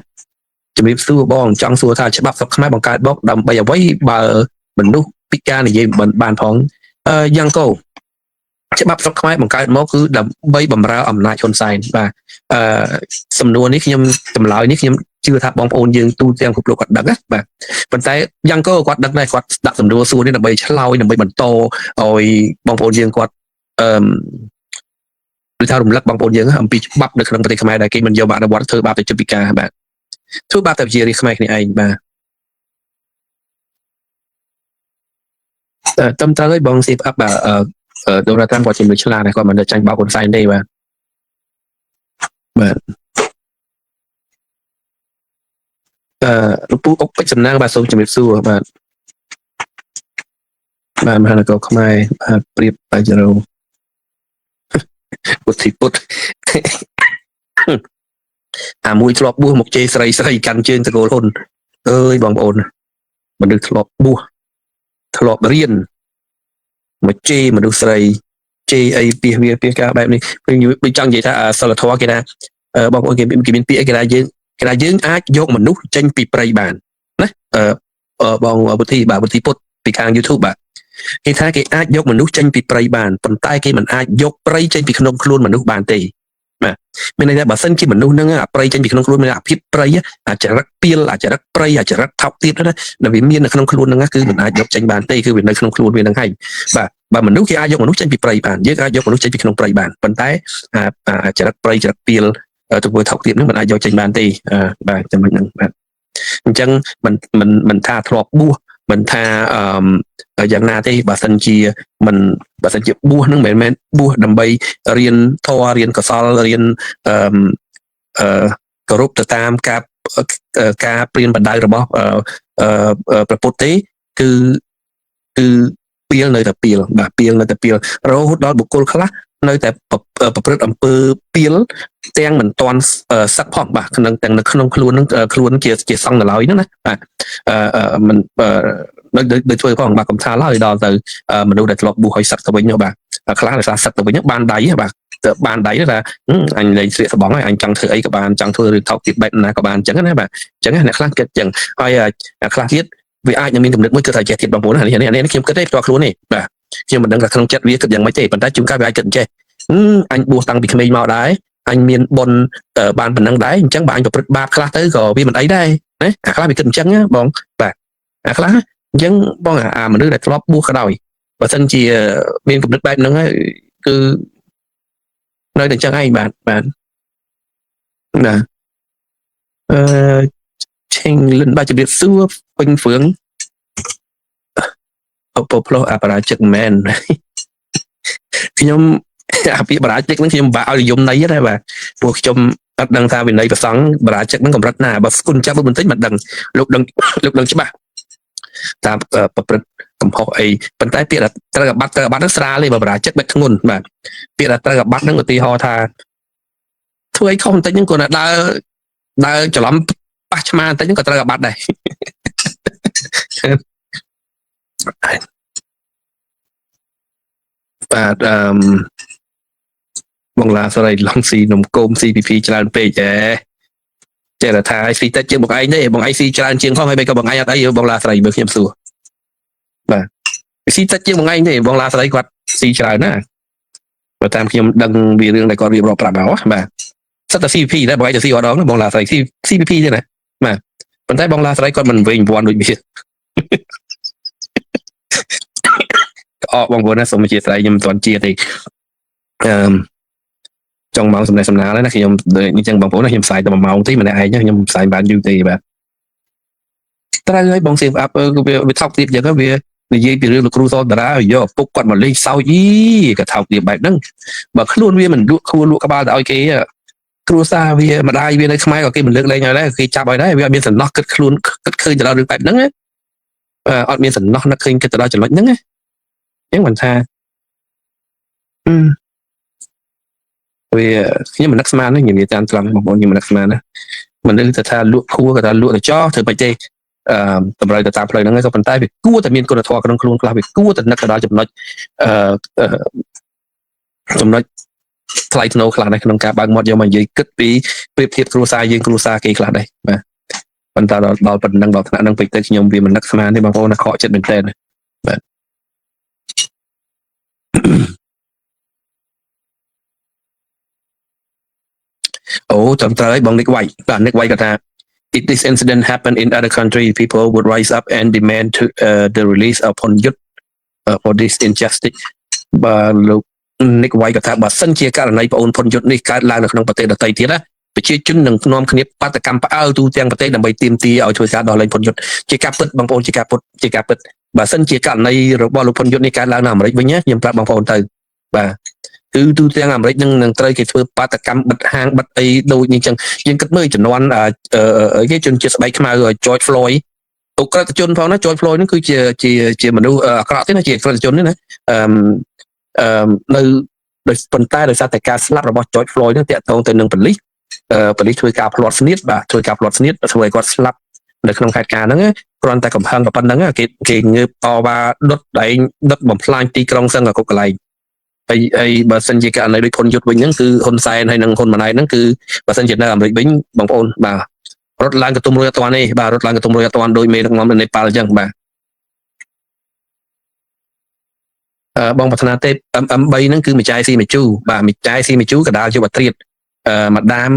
ជំរាបសួរបងចង់សួរថាច្បាប់ស្រុកខ្មែរបង្កើតមកដើម្បីអ្វីបើមនុស្សពិការនិយាយបានផងយ៉ាងកោច្បាប់ស្រុកខ្មែរបង្កើតមកគឺដើម្បីបម្រើអំណាចហ៊ុនសែនបាទសំណួរនេះខ្ញុំចម្លើយនេះខ្ញុំជឿថាបងប្អូនយើងទូទាំងគ្រប់លោកគាត់ដឹងណាបាទប៉ុន្តែយ៉ាងក៏គាត់ដឹងដែរគាត់ដាក់សំណួរសួរនេះដើម្បីឆ្លើយដើម្បីបន្តឲ្យបងប្អូនយើងគាត់ដូចថារំលឹកបងប្អូនយើងអំពីច្បាប់នៅក្នុងប្រទេសខ្មែរដែលគេមិនយកមកអនុវត្តធ្វើបាបទៅជនពិការបាទធ្វើបាបទៅជារាជខ្មែរគ្នាឯងបាទតាមត្រូវឲ្យបងស៊ីផ្អាប់បាទដូរ៉ាតាមគាត់ជាមនុស្សឆ្លាតគាត់មិនទៅចាញ់បោកហ៊ុនសែនទេបាទលោកពូអុកពេជ្រសំណាងបាទសូមជំរាបសួរបាទមហានគរខ្មែរបាទព្រៀបបញ្ញរោពុទ្ធិពុទ្ធមួយធ្លាប់បួសមកជេរស្រីកាន់ជើងតកូលហ៊ុនអើយបងប្អូនមនុស្សធ្លាប់បួសធ្លាប់រៀនមកជេរមនុស្សស្រីជេរអីពីការបែបនេះខ្ញុំចង់និយាយថាសិលធម៌គេថាបងប្អូនគេមានពាក្យគេថាយើងអាចយកមនុស្សចេញពីព្រៃបានណាបងពុទ្ធិពុទ្ធពីខាង YouTube បាទគេថាគេអាចយកមនុស្សចេញពីព្រៃបានប៉ុន្តែគេមិនអាចយកព្រៃចេញពីក្នុងខ្លួនមនុស្សបានទេបាទមានន័យថាបើសិនជាមនុស្សហ្នឹងអាព្រៃចេញពីក្នុងខ្លួនមានអាភិបព្រៃអាចរិតពីលអាចរិតព្រៃអាចរិតថោកទៀតណាដែលវាមាននៅក្នុងខ្លួនហ្នឹងគឺមិនអាចយកចេញបានទេគឺវានៅក្នុងខ្លួនវាហ្នឹងហើយបាទបើមនុស្សគេអាចយកមនុស្សចេញពីព្រៃបានយើងអាចយកមនុស្សចេញពីក្នុងព្រៃបានប៉ុន្តែអាចរិតព្រៃចរិតពីលទៅធ្វើថោកទៀតហ្នឹងមិនអាចយកចេញបានទេបាទចំណុចហ្នឹងបាទអញ្ចឹងមិនថាធ្លាប់បួស មិនថាយ៉ាងណាទេបើសិនជាមិនបើសិនជាបួសនឹងមិនមែនបួសដើម្បីរៀនធម៌រៀនកុសលរៀនអឺគោរពទៅតាមការព្រៀនបដៅរបស់ព្រះពុទ្ធទេគឺពីលនៅតែពីលបាទពីលនៅតែពីលរហូតដល់បុគ្គលខ្លះនៅតែប្រព្រឹត្តអំពើពីលទាំងមិនទាន់សឹកផងបាទទាំងនៅក្នុងខ្លួននឹងខ្លួនជាសង្ឃនៅឡើយហ្នឹងណាបាទមិននៅធ្វើផងបាទកំថាឡើយដល់ទៅមនុស្សដែលធ្លាប់បួសឲ្យសឹកទៅវិញបាទខ្លះដោយសារសឹកទៅវិញបានដៃបាទទៅបានដៃថាអញលេងស្លៀកស្បង់ហើយអញចង់ធ្វើអីក៏បានចង់ធ្វើរឿងថោកទៀតបែបណាក៏បានអញ្ចឹងណាបាទអញ្ចឹងអ្នកខ្លះគិតអញ្ចឹងហើយខ្លះទៀតវាអាចនឹងមានគំនិតមួយគឺថាចេះទៀតបងប្អូននេះខ្ញុំគិតទេផ្ទាល់ខ្លួននេះបាទខ្ញុំមិនដឹងថាក្នុងចិត្តវាគិតយ៉ាងម៉េចទេប៉ុន្តែជួនកាលវាអាចគិតអញ្ចេះអញបួសតាំងពីក្មេងមកដែរអញមានបុណ្យបានប៉ុណ្ណឹងដែរអញ្ចឹងបើអញប្រព្រឹត្តបាបខ្លះទៅក៏វាមិនអីដែរណាអាខ្លះវាគិតអញ្ចឹងណាបងបាទអាខ្លះអញ្ចឹងបងអាមនុស្សដែលធ្លាប់បួសក៏ដោយបើសិនជាមានគំនិតបែបហ្នឹងហើយគឺនៅតែអញ្ចឹងឯងបាទណាឆេងលិនបាទជម្រាបសួរពេញហ្វឿងពោផ្លោះអបរាជិកមែនខ្ញុំអាពាក្យបរាជិកហ្នឹងខ្ញុំបាក់ឲ្យនិយមន័យដែរបាទព្រោះខ្ញុំអត់ដឹងថាវិន័យប្រសង់បរាជិកហ្នឹងកម្រិតណាបើស្គុនចាប់បន្តិចមិនដឹងលោកដឹងច្បាស់តាមប្រព្រឹត្តកំហុសអីប៉ុន្តែពាក្យថាត្រូវអាបត្តិហ្នឹងស្រាលទេបើបរាជិកបែបធ្ងន់បាទពាក្យថាត្រូវអាបត្តិហ្នឹងឧទាហរណ៍ថាធ្វើអីខុសបន្តិចហ្នឹងគាត់ដើរច្រឡំប៉ះឆ្មាបន្តិចហ្នឹងក៏ត្រូវអាបត្តិដែរបាទបងឡាសរីឡងស៊ីនំគោម CPP ច្រើនពេកចេះតែថាស៊ីតិចជាងបងឯងទេបងឯងស៊ីច្រើនជាងផងហើយមិនក៏បងឯងអត់អីបងឡាសរីមើលខ្ញុំសួរបាទស៊ីតិចជាងបងឯងទេបងឡាសរីគាត់ស៊ីច្រើនណាបើតាមខ្ញុំដឹងវារឿងដែលគាត់រៀបរាប់ប្រាប់មកបាទសិតតែ CPP ដែរបងឯងទៅស៊ីអត់ដងបងឡាសរី CPP ទេណាបាទប៉ុន្តែបងឡាសរីគាត់មិនវិញវាន់ដូចវាបងប្អូនណាសូមអធិស្ឋានខ្ញុំមិនទាន់ជាទេចង់ម៉ោងសំណេះសំណាលណាខ្ញុំអញ្ចឹងបងប្អូនណាខ្ញុំផ្សាយតែ1ម៉ោងទេម្នាក់ឯងខ្ញុំផ្សាយបានយូរទេបាទត្រូវហើយបង save up វាថោកទៀតអញ្ចឹងវានិយាយពីរឿងលោកគ្រូសតារាយកឪពុកគាត់មកលេងសើចក៏ថោកទៀតបែបហ្នឹងបើខ្លួនវាមិនលក់ខ្លួនលក់ក្បាលទៅឲ្យគេគ្រួសារវាម្ដាយវានៅខ្មែរក៏គេមិនលើកលែងឲ្យដែរគេចាប់ឲ្យដែរវាអត់មានសំណោះគិតខ្លួនគិតឃើញទៅដល់រឿងបែបហ្នឹងអត់មានសំណោះនឹកឃើញគិតទៅដល់ចំណុចហ្នឹងអញ្ចឹងមិនថាវាខ្ញុំមិននឹកស្មានទេនិយាយតាមត្រង់បងប្អូនខ្ញុំមិននឹកស្មានណាមនុស្សថាលក់ខួរក៏ថាលក់ទៅចោធ្វើមិនទេតម្រូវទៅតាមផ្លូវហ្នឹងហើយក៏ប៉ុន្តែវាគួរតែមានគុណធម៌ក្នុងខ្លួនខ្លះវាគួរតែនឹកទៅដល់ចំណុចថ្លៃថ្នូរខ្លះដែរក្នុងការបើកមាត់យកមកនិយាយគិតពីប្រៀបធៀបគ្រួសារយើងគ្រួសារគេខ្លះដែរបាទប៉ុន្តែដល់ប៉ុណ្ណឹងដល់ថ្នាក់ហ្នឹងពេកទៅខ្ញុំវាមិននឹកស្មានទេបងប្អូនណាខកចិត្តមែនតើបាទអូចាំត្រូវហើយបងនិកវ៉ៃបាទនិកវ៉ៃគាត់ថា if this incident happened in other country people would rise up and demand to the release of ផុនយុទ្ធ for this injustice បាទលោកនិកវ៉ៃគាត់ថាបើសិនជាករណីបងអូនផុនយុទ្ធនេះកើតឡើងនៅក្នុងប្រទេសដទៃទៀតណាប្រជាជននឹងនាំគ្នាបាតកម្មផ្អើលទូទាំងប្រទេសដើម្បីទាមទារឲ្យធ្វើការដោះលែងផុនយុទ្ធជាការពិតបងប្អូនជាការពិតបើសិនជាករណីរបស់លោកផុនយុទ្ធនេះកើតឡើងនៅអាមេរិកវិញណាខ្ញុំប្រាប់បងប្អូនទៅបាទគឺទូទាំងអាមេរិកនឹងត្រូវគេធ្វើបាតកម្មបិទហាងបិទអីដូចនេះចឹងយើងគិតមើលចំនួនគេជនជាតិស្បែកខ្មៅ George Floyd អក្រិតជនផងណា George Floyd ហ្នឹងគឺជាមនុស្សអាក្រក់ទេណាជាអក្រិតជនទេណានៅដោយប៉ុន្តែដោយសារតែការស្លាប់របស់ George Floyd ហ្នឹងតាក់ទងទៅនឹងប៉ូលីសធ្វើការផ្្លាត់ស្នៀតបាទធ្វើការផ្្លាត់ស្នៀតធ្វើឲ្យគាត់ស្លាប់នៅក្នុងហេតុការណ៍ហ្នឹងគ្រាន់តែកំហឹងប៉ុណ្្នឹងគេងើបតវ៉ាដុតបំផ្លាញទីក្រុងសឹងក៏គ្រប់កន្លែងហើយបើសិនជាករណីដូចផុនយុទ្ធវិញហ្នឹងគឺហ៊ុនសែនហើយនិងហ៊ុនម៉ាណែតហ្នឹងគឺបើសិនជានៅអាមេរិកវិញបងប្អូនបាទរត់ឡើងកតុំរួយអត់ទាន់ទេបាទរត់ឡើងកតុំរួយអត់ទាន់ដោយមេដឹកនាំនៅនេប៉ាល់អញ្ចឹងបាទបងប្រាថ្នាទេ MM3 ហ្នឹងគឺម្ចាយស៊ីមាជូបាទម្ចាយស៊ីមាជូកដាលជាបាត្រៀតម៉ាដាម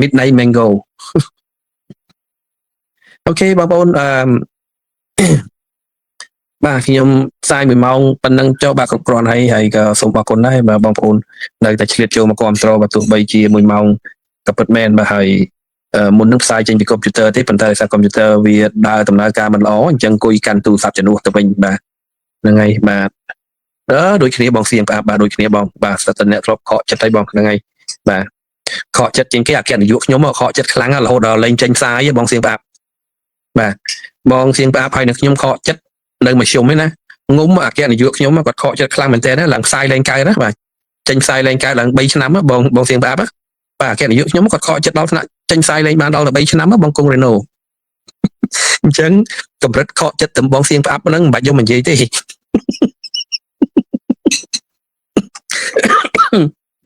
Midnight Mango អូខេបងប្អូនបាទខ្ញុំផ្សាយ1ម៉ោងប៉ុណ្ណឹងចុះបាទគ្រប់គ្រាន់ហើយក៏សូមអរគុណដែរបាទបងប្អូននៅតែឆ្លៀតចូលមកគាំទ្របាទទោះបីជា1ម៉ោងក៏ពិតមែនបាទហើយ មុននឹងផ្សាយចេញពីកុំព្យូទ័រទេប៉ុន្តែដោយសារកុំព្យូទ័រវាដើរដំណើរការមិនល្អអញ្ចឹងអង្គុយកាន់ទូរស័ព្ទជំនួសទៅវិញបាទហ្នឹងហើយបាទដូចគ្នាបងសៀងផ្អាប់បាទដូចគ្នាបងបាទស្ទើរតែអ្នកធ្លាប់ខកចិត្តហើយបងហ្នឹងហើយបាទខកចិត្តជាងគេអគ្គនាយកខ្ញុំខកចិត្តខ្លាំងរហូតដល់លេងចេញផ្សាយបងសៀងផ្អាប់បាទបងសៀងផ្អាប់ហើយនឹងខ្ញុំខកចិត្តនៅមធ្យមឯណាងុំអគ្គនាយកខ្ញុំគាត់ខកចិត្តខ្លាំងមែនតើឡើងផ្សាយលេងកើតណាបាទចេញផ្សាយលេងកើតឡើង3ឆ្នាំបងសៀងផ្អាប់បាទអគ្គនាយកខ្ញុំគាត់ខកចិត្តដល់ថ្នាក់ចេញផ្សាយលេងបានដល់3ឆ្នាំបងគង់រេណូអញ្ចឹងកម្រិតខកចិត្តតំបងសៀងផ្អាប់ហ្នឹងមិនបាច់យកមកនិយាយទេ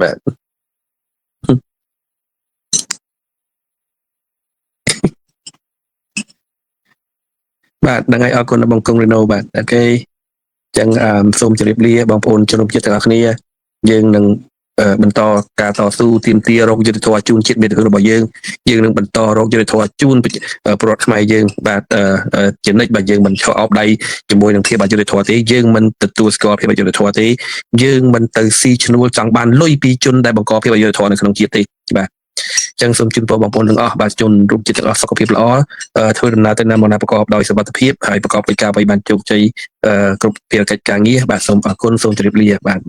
បាទបាទហ្នឹងហើយអរគុណបងគង់រេណូបាទអូខេចឹងសូមជម្រាបលាបងប្អូនជនរួមជាតិទាំងអស់គ្នាយើងនឹងបន្តការតស៊ូទាមទាររកយុត្តិធម៌ជូនជាតិមាតុភូមិរបស់យើងនឹងបន្តរកយុត្តិធម៌ជូនពលរដ្ឋខ្មែរយើងបាទជានិច្ចបាទយើងមិនឈរអោបដៃជាមួយនឹងភាពអយុត្តិធម៌ទេយើងមិនទទួលស្គាល់ភាពអយុត្តិធម៌ទេយើងមិនទៅស៊ីឈ្នួលចង់បានលុយពីជនដែលបង្កភាពអយុត្តិធម៌នៅក្នុងជាតិទេបាទចឹងសូមជូនពរបងប្អូនទាំងអស់បាទជនរួមជាតិទាំងអស់សុខភាពល្អធ្វើដំណើរទៅណាមកណាប្រកបដោយសុវត្ថិភាពហើយប្រកបដោយការបីបានជោគជ័យគ្រប់ភារកិច្ចការងារបាទសូមអរគុណសូមជម្រាបលាបាទ